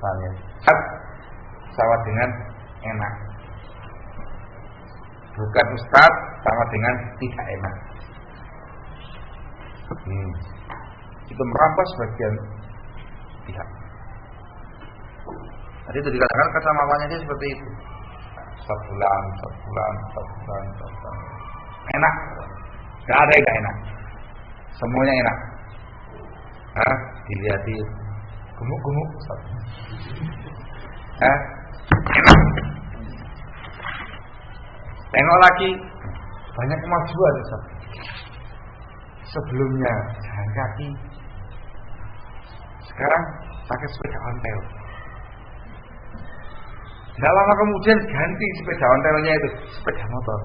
Ustaz sama dengan enak. Bukan ustaz sama dengan tidak enak. Itu merampas bagian pihak. Tadi itu dikatakan kesamaannya dia seperti itu. Sebulan. Enak. Gak ada yang gak enak. Semuanya enak. Dilihat gemuk-gemuk. Tengok lagi banyak kemajuan. Sebelumnya jalan kaki, sekarang pakai sepeda ontel. Tidak lama kemudian ganti sepeda ontelnya itu sepeda motor.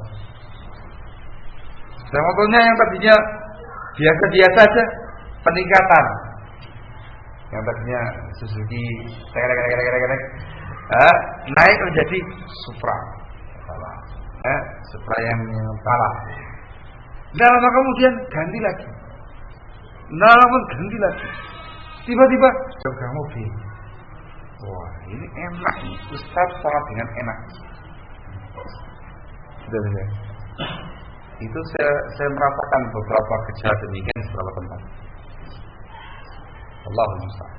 Sepeda motornya yang tadinya biasa-biasa aja, peningkatan. Yang tadinya Suzuki naik menjadi Supra. Supra yang kalah. Tidak lama kemudian ganti lagi. Tidak lama ganti lagi. Tiba-tiba jaga mobil. Wah, ini enak nih. Ustaz sangat dengan enak. Sudah. Itu saya merasakan beberapa kejadian demikian di beberapa tempat. Allahumma musta'an.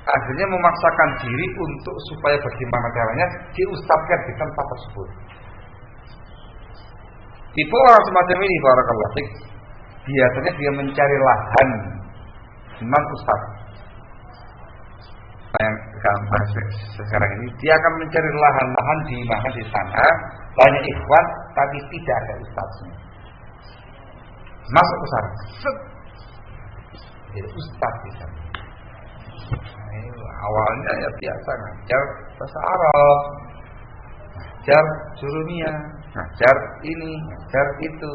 Akhirnya memaksakan diri untuk supaya bagaimana caranya diustadzkan di tempat tersebut. Tipe orang semacam ini barakallahu fiik, biasanya dia mencari lahan non ustaz. Yang sekarang ini dia akan mencari lahan di sana banyak ikhwan tapi tidak ada ustaznya. Masuk ke sana. Jadi ustaz di sana. Awalnya ya biasa ngajar bahasa Arab, ngajar jurumiyah, ngajar ini, ngajar itu.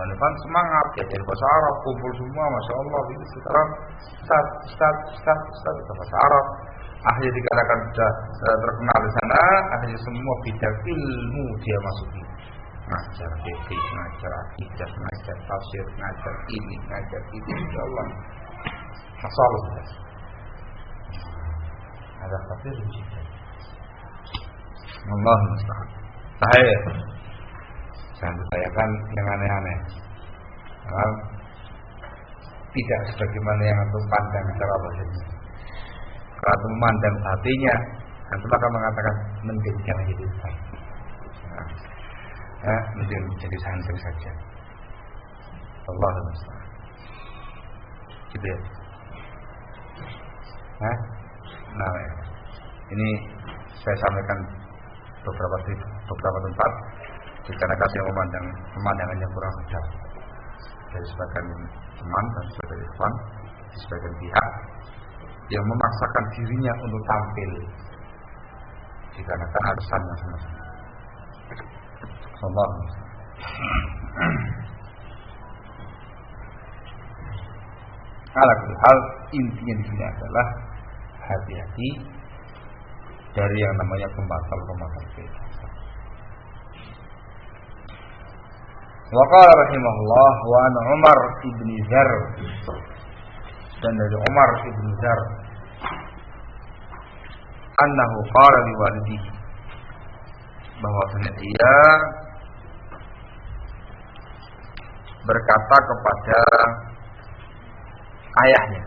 Kan semangat belajar bahasa Arab, kumpul semua, masya Allah. Itu sekarang Ustaz bahasa Arab. Akhirnya dikatakan sudah terkenal di sana. Akhirnya semua bidang ilmu dia masuki. Ngajar fikih, ngajar akidah, ngajar tafsir, ngajar ini, ngajar itu. Insya Allah. Masalah. Ada tafsir juga. Allah musta'an. Saya jangan ditanyakan yang aneh-aneh. Tidak sebagaimana yang antum pandang secara bahasanya. Kalau antum memandang hatinya, antum akan mengatakan menjadikan hidup baik. Menjadi santri saja. Allah musta'an. Gitu ya. Nah, ini saya sampaikan beberapa tempat dikarenakan saya pemandangannya kurang sedap dari sebagian teman dan sebagian ikhwan, sebagian pihak yang memaksakan dirinya untuk tampil dikarenakan alasan yang sama-sama. Allah. Hal intinya di sini adalah hati-hati dari yang namanya pembatal keikhlasan. Wa qala rahimahullah wa an Umar ibn Zar, dan dari Umar ibn Zar annahu qala li walidihi, bahwasanya dia berkata kepada ayahnya,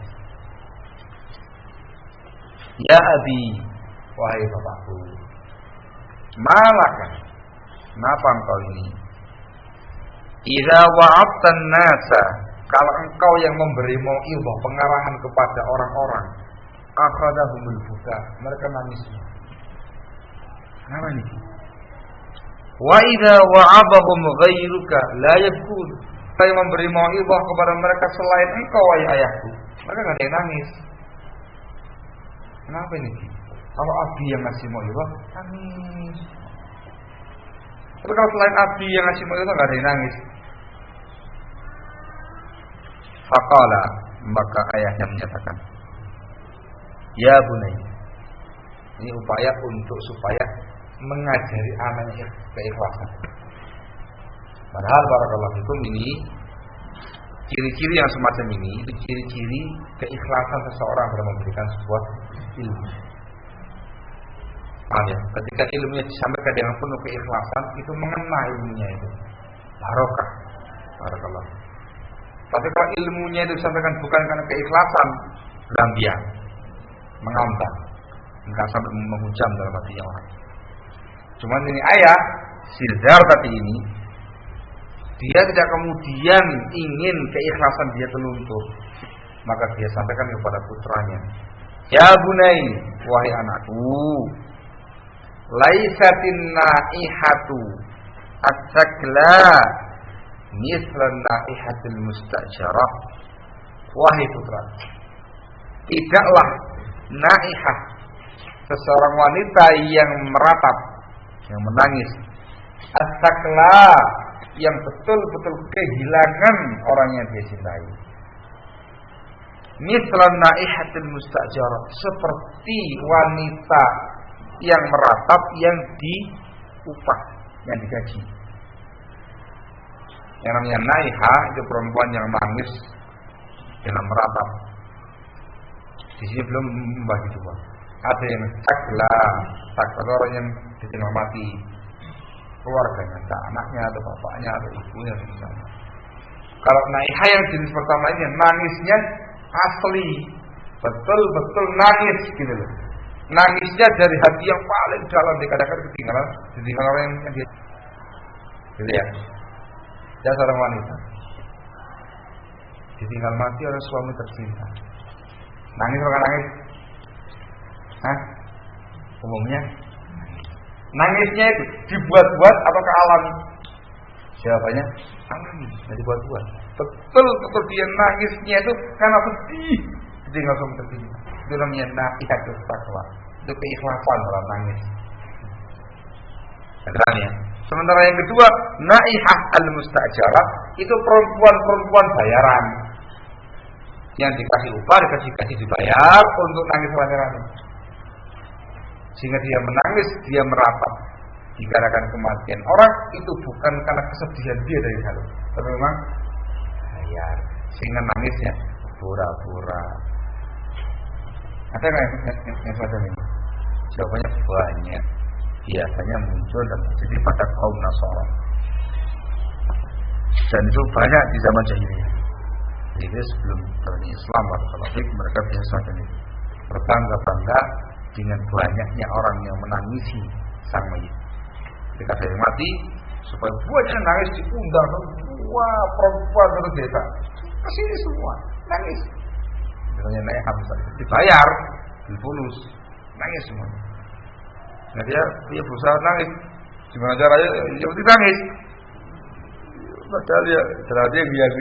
ya abi, wahai bapakku, malaka, kenapa engkau ini? Idza wa'abtan nasa, kalau engkau yang memberi mau'izah, pengarahan kepada orang-orang, akhadahumul buka, mereka nangis. Kenapa ini? Wa idza wa'abahum ghairuka la yabkun, saya memberi mau'izah kepada mereka selain engkau wahai ayahku, mereka enggak ada yang nangis. Kenapa ini? Kalau abi yang ngasih mau'izah, nangis. Tapi kalau selain abi yang ngasih mau'izah enggak ada yang nangis. Faqala, maka ayahnya menyatakan, ya bunayya, ini upaya untuk supaya mengajari anaknya keikhlasan. Padahal barakallahu fikum, ini ciri-ciri yang semacam ini itu ciri-ciri keikhlasan seseorang dalam memberikan sebuah ilmu. Paham ya? Ketika ilmunya disampaikan dengan penuh keikhlasan, itu mengena ilmunya itu barokah. Barakallahu. Tapi kalau ilmunya itu disampaikan bukan karena keikhlasan, berambian, mengantar, enggak sampai menghujam dalam hatinya orang. Cuman ini ayah si Zar tadi ini, dia tidak kemudian ingin keikhlasan dia terluntur. Maka dia sampaikan kepada putranya, ya bunai, wahai anakku, laisatin naihatu as-sakla mislan naihatil mustajarah. Wahai putra, tidaklah naihah, seseorang wanita yang meratap, yang menangis, as-sakla, yang betul-betul kehilangan orang yang dia cintai, mislan naihatil mustajarah, seperti wanita yang meratap, yang diupah, yang digaji. Yang namanya naiha itu perempuan yang nangis dalam meratap. Di sini belum membagi dua. Ada yang sakla orang yang ditinggal mati keluarganya, entah anaknya atau bapaknya atau ibunya misalnya. Kalau naiha yang jenis pertama ini nangisnya asli, betul-betul nangis gitu loh. Nangisnya dari hati yang paling dalam, dikatakan ketinggalan orang yang dia gitu ya. Dia seorang wanita ditinggal mati oleh suami tercinta. Nangis atau nangis? Hah? Umumnya nangisnya itu dibuat-buat atau alami? Jawabannya alami, tidak dibuat-buat. Betul-betul dia nangisnya itu karena sedih ditinggal suami tercinta. Itu namanya naihatul taqwa. Itu keikhlasan dalam nangis. Kedengaran ya? Sementara yang kedua, naihah al-mustajarah, itu perempuan-perempuan bayaran yang dikasih upah, dikasih dibayar untuk nangis rame-rame. Sehingga dia menangis, dia meratap dikarenakan kematian orang, itu bukan karena kesedihan dia dari hal, tapi memang bayar. Sehingga nangisnya pura-pura. Ada nggak yang semacam ini? Jawabannya banyak. Biasanya muncul dan terjadi pada kaum Nasara. Dan itu banyak di zaman jahiliyah. Jadi sebelum terjadi Islam atau Katolik, mereka biasa ini berbangga-bangga dengan banyaknya orang yang menangisi sang mayit. Ketika ada yang mati, supaya buatnya nangis, diundang semua perempuan satu desa, kesini semua nangis. Misalnya naik hamsah, dibayar, dibonus, nangis semua. Nah dia berusaha nangis, gimana caranya? Ya mesti nangis. Padahal ya ternyata yang biasa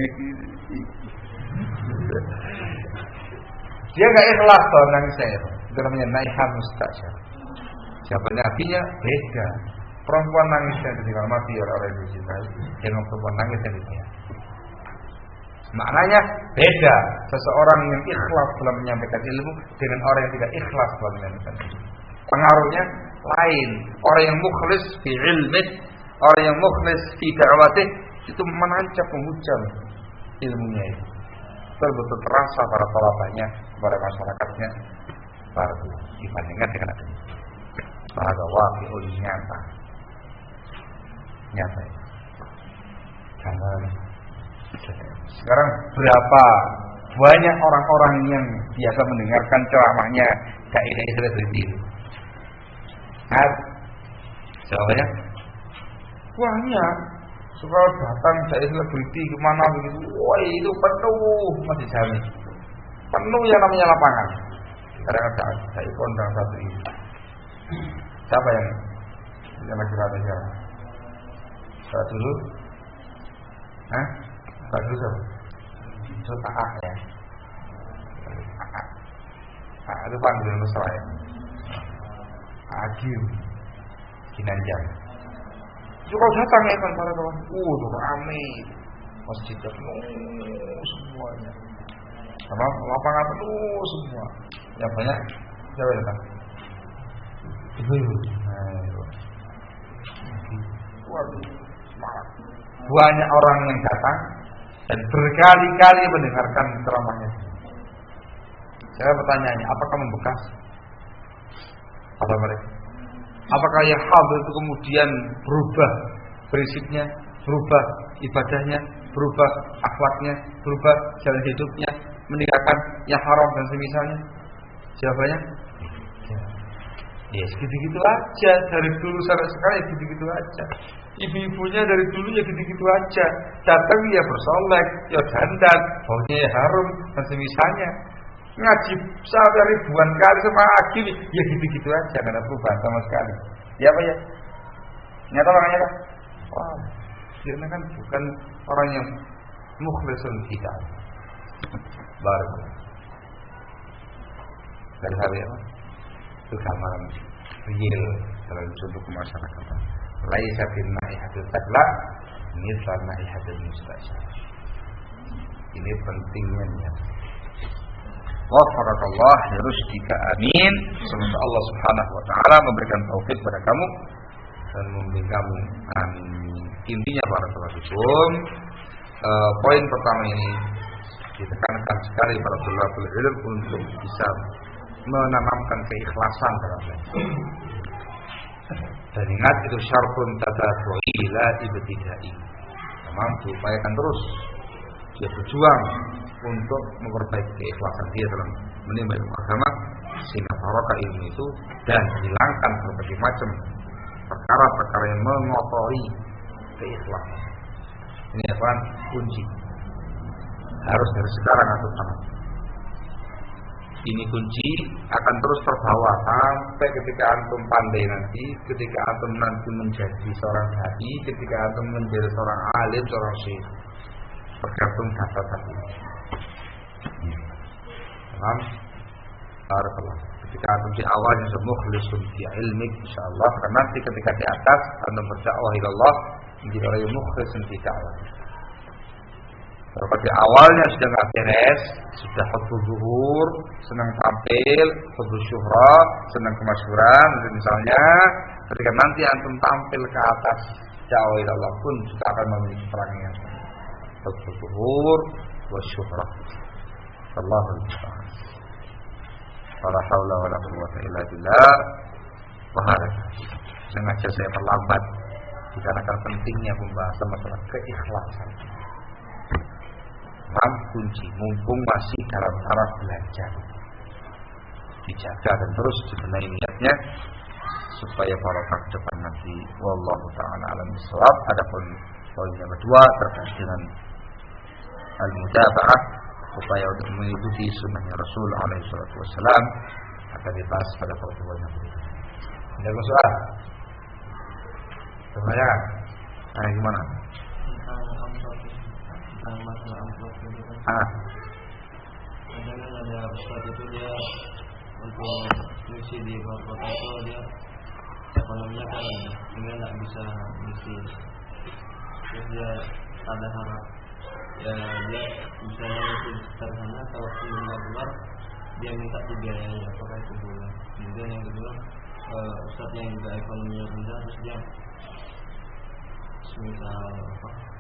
dia nggak ikhlas kalau nangisnya itu. Itu namanya naihah mustajarah. Jawabannya artinya beda. Perempuan nangis yang ketika mati oleh orang yang dicintai dengan perempuan nangis yang dicintai. Maknanya beda. Seseorang yang ikhlas dalam menyampaikan ilmu dengan orang yang tidak ikhlas dalam menyampaikan ilmu. Pengaruhnya lain. Orang yang mukhlis fi ilmih, orang yang mukhlis fi da'watih, itu menancap, menghujam ilmunya itu. Betul-betul terasa para tolabahnya, kepada masyarakatnya baru dibandingkan dengan adanya. Ada waqi'ul nyata. Nyata ya. Jangan. Sekarang berapa banyak orang-orang yang biasa mendengarkan ceramahnya Dai selebriti. Jawabannya banyak. Suka datang Dai selebriti kemana begitu. Wah itu penuh, masih jamin. Penuh yang namanya lapangan. Kadang-kadang Dai kondang satu ini. Siapa yang lagi rata siapa? Saya dulu. Hah? Saya dulu siapa? Itu Ta'ah ya. Ta'ah itu panggilan Nusra ya. Agil Ginanjar. Itu kalau datang ya kan para kawan, tuh rame, masjid penuh semuanya, sama lapangan penuh semua. Yang banyak siapa yang datang? Ibu-ibu. Waduh, semangat. Banyak orang yang datang dan berkali-kali mendengarkan ceramahnya. Saya pertanyaannya, apakah membekas? Apa mereka? Apakah yang hadir itu kemudian berubah prinsipnya, berubah ibadahnya, berubah akhlaknya, berubah jalan hidupnya, meninggalkan yang haram dan semisalnya? Jawabannya Ya segitu-gitu aja, dari dulu sampai sekarang ya gitu-gitu aja. Ibu-ibunya dari dulu ya gitu-gitu aja. Datang ya bersolek, ya dandan, baunya ya harum, dan semisanya. Ngaji sampai ribuan kali sama akhir, ya gitu-gitu aja, nggak ada perubahan sama sekali. Ya apa ya? Nyata makanya kan? Wah, dia kan bukan orang yang mukhlisun kita. Baru dari hari apa? Itu gambaran real dalam contoh kemasyarakatan. Laisa fil na'ihatil taqla misal na'ihatil mustajab. Ini pentingnya niat. Wafaqakallah lirusydika amin. Semoga Allah Subhanahu wa taala memberikan taufik kepada kamu dan membimbing kamu. Amin. Intinya barakallahu fikum, poin pertama ini ditekankan sekali para thalabatul ilm untuk bisa menanamkan keikhlasan dalam belajar. Dan ingat itu syartun tatabu'i la ibtidai. Memang diupayakan terus dia berjuang untuk memperbaiki keikhlasan dia dalam menimba ilmu agama sehingga barokah ilmu itu dan hilangkan berbagai macam perkara-perkara yang mengotori keikhlasan. Ini apa? Kunci. Harus dari sekarang atau tanam. Ini kunci akan terus terbawa sampai ketika antum pandai nanti, ketika antum nanti menjadi seorang dai, ketika antum menjadi seorang alim, seorang syekh. Tergantung data-data ini. Paham? Barakallah. Ketika antum di awalnya mukhlisun fi ilmik, insyaallah, karena nanti ketika di atas antum berdakwah ila Allah menjadi orang yang mukhlisun fi dakwah. Kalau di awalnya sudah nggak beres, sudah hubbu zuhur, senang tampil, hubbu syuhra, senang kemasyhuran, misalnya, ketika nanti antum tampil ke atas dakwah ila Allah pun juga akan memiliki perangai yang sama. Hubbu zuhur wa syuhra. Allahul musta'an. Wala haula wala quwwata illa billah. Wahai, sengaja saya terlambat dikarenakan pentingnya pembahasan masalah keikhlasan. Kunci mumpung masih dalam taraf belajar, dijaga dan terus dibenahi niatnya supaya barokah ke depan nanti. Wallahu ta'ala alam bissawab. Adapun poin yang kedua terkait dengan al-mutaba'ah, upaya untuk mengikuti sunnahnya Rasul alaihi salatu wasallam, akan dibahas pada pertemuan yang berikutnya. Ada soal? Pertanyaan? Nah, gimana? Tentang masalah amplop itu kan. Kadang ada ustaz itu dia untuk misi di luar kota itu dia ekonominya kan ada, sehingga nggak bisa misi. Terus dia ada harap ya dia misalnya misi sekitar sana, kalau sebelumnya keluar dia minta dibiayai, apakah itu boleh? Kemudian yang kedua ustaznya yang juga ekonominya rendah, terus dia misal apa?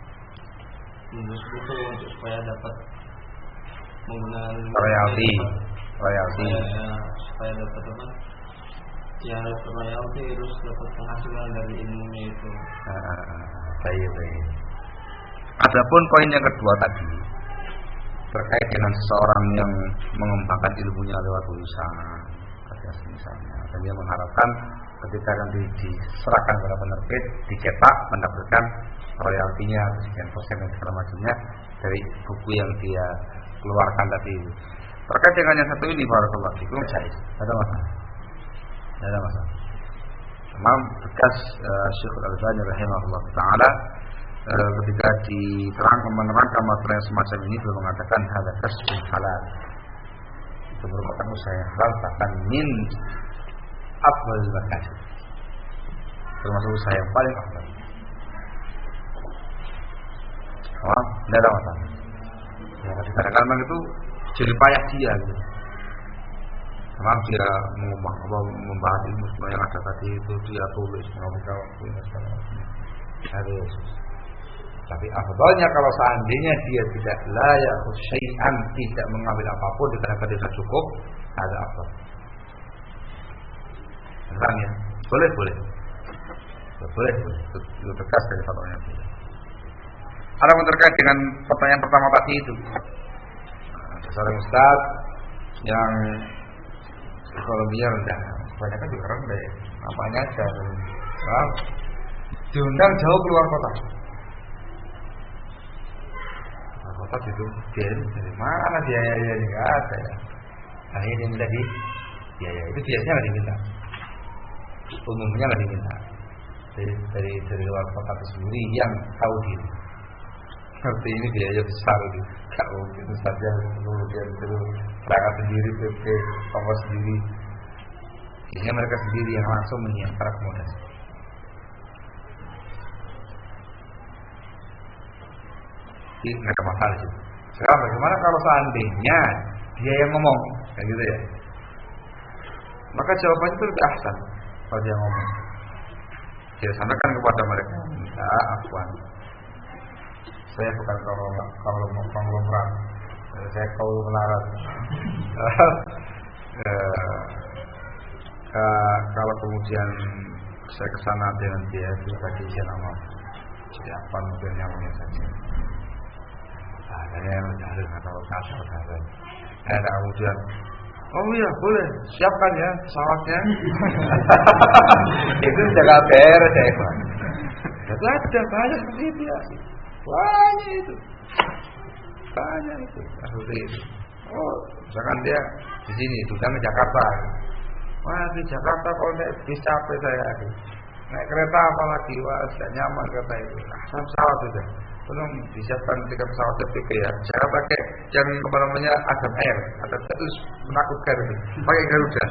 Menulis buku untuk supaya dapat menggunakan royalti, supaya dapat apa? Ya royalti terus dapat penghasilan dari ilmunya itu. Baik. Adapun poin yang kedua tadi terkait dengan seseorang yang mengembangkan ilmunya lewat tulisan, misalnya, dan dia mengharapkan ketika nanti diserahkan kepada penerbit, dicetak, mendapatkan royaltinya sekian persen dan segala macamnya dari buku yang dia keluarkan tadi. Terkait dengan yang satu ini, barakallahu fikum, jais, ada masalah. Imam bekas Syekhul Albani rahimahullah taala ketika menerangkan materi semacam ini beliau mengatakan hadza kasbun halal. Itu merupakan usaha yang halal, bahkan min afdhalil makasib. Termasuk usaha yang paling afdal. Tidak ada masalah. Ya, kadang-kadang memang itu jadi payah dia gitu. Memang dia membahas ilmu semua yang ada tadi itu dia tulis waktunya segala macam. Tapi afdalnya kalau seandainya dia tidak layak syai'an, tidak mengambil apapun dikarenakan dia cukup, ada afdal. Benar ya? Boleh. Itu tegas dari fatwanya dia. Ada yang terkait dengan pertanyaan pertama tadi itu. Seorang ustaz yang ekonominya rendah, kebanyakan juga rendah. Apanya aja. Nah, diundang jauh keluar kota. Keluar kota itu dari mana biayanya ini nggak ada ya. Akhirnya dia minta biaya itu biasanya nggak diminta. Umumnya nggak diminta. Dari luar kota itu sendiri yang tahu diri. Seperti ini biaya besar itu. Kalau itu saja kemudian terus mereka sendiri, PP, ongkos sendiri. Biasanya mereka sendiri yang langsung menyiapkan akomodasi. Jadi nggak ada masalah sih. Sekarang bagaimana kalau seandainya dia yang ngomong, kayak gitu ya? Maka jawabannya itu lebih ahsan kalau dia ngomong. Dia sampaikan kepada mereka, minta afwan. Saya bukan konglomerat, saya kaum melarat. Kalau kemudian saya kesana dengan dia itu tadi izin nama, jadi apa mungkin namanya saja. Saya harus atau kasar. Ada kemudian, oh iya boleh, siapkan ya pesawatnya. Itu jaga beres ya. Tapi ada banyak seperti itu ya. Banyak itu. Seperti itu. Oh, misalkan dia di sini, sudah ke Jakarta. Wah, di Jakarta kalau naik bis capek saya. Naik kereta apalagi, wah sudah nyaman kereta itu. Nah, pesawat itu. Belum disiapkan tiket pesawat TPP ya. Saya pakai yang namanya Adam Air. Itu menakutkan itu. Pakai Garuda.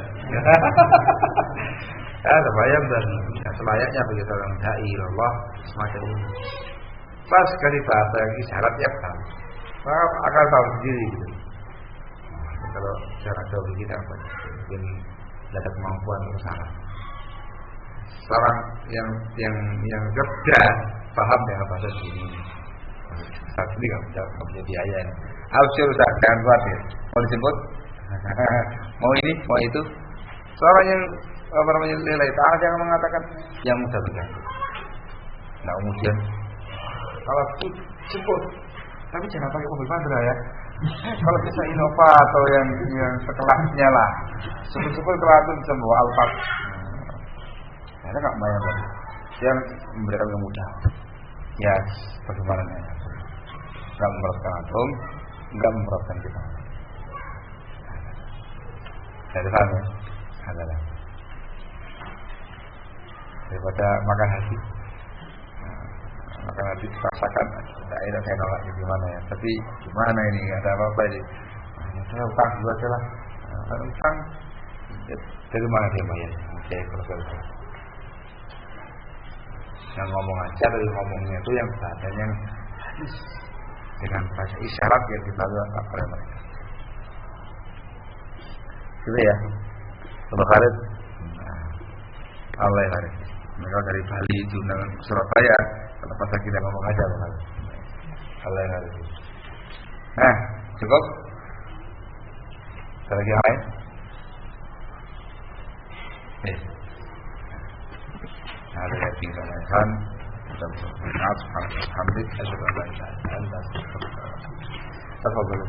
Terbayang dan selayaknya bagi seorang dai Allah semacam ini. Pas sekali bahasa yang isyarat ya kan, maka akan tahu sendiri gitu. Kalau cara jauh kita mungkin ada kemampuan untuk sana. Seorang yang cerdas paham dengan bahasa sini. Saat ini nggak punya biaya. Absyur jangan khawatir. Mau disebut, mau ini, mau itu. Seorang yang nilai ta'ala jangan mengatakan yang mudah berganti. Nah kemudian kalau sebut, tapi jangan pakai mobil Pandra ya. Kalau bisa Innova atau yang sekelasnya lah. Sebut-sebut kelas itu bisa bawa Alphard. Karena nggak bayar lagi. Yang memberikan kemudahan. Ya, bagaimana? Nggak memberatkan antum, nggak memberatkan kita. Dari sana, adalah daripada makan hati. Makan hati dipaksakan, tidak saya nolak gimana ya. Tapi gimana ini, nggak ada apa-apa ini. Saya utang dulu aja lah. Utang, dari mana dia bayar? Oke, kalau yang ngomong aja dari ngomongnya itu yang bahasanya yang hadis dengan bahasa isyarat yang dibawa oleh mereka. Gitu ya. Kalau Khalid, Allah ya Khalid. Mereka dari Bali diundang ke Surabaya, kalau pas kita ngomong aja Khalid. Allah ya Khalid. Nah, cukup. Ada lagi yang lain? Ada yang tinggal kan? Kita berdoa, subhanallah, alhamdulillah, asyhadu an la ilaha illa anta, astaghfiruka wa atubu ilaik. Tafadhal.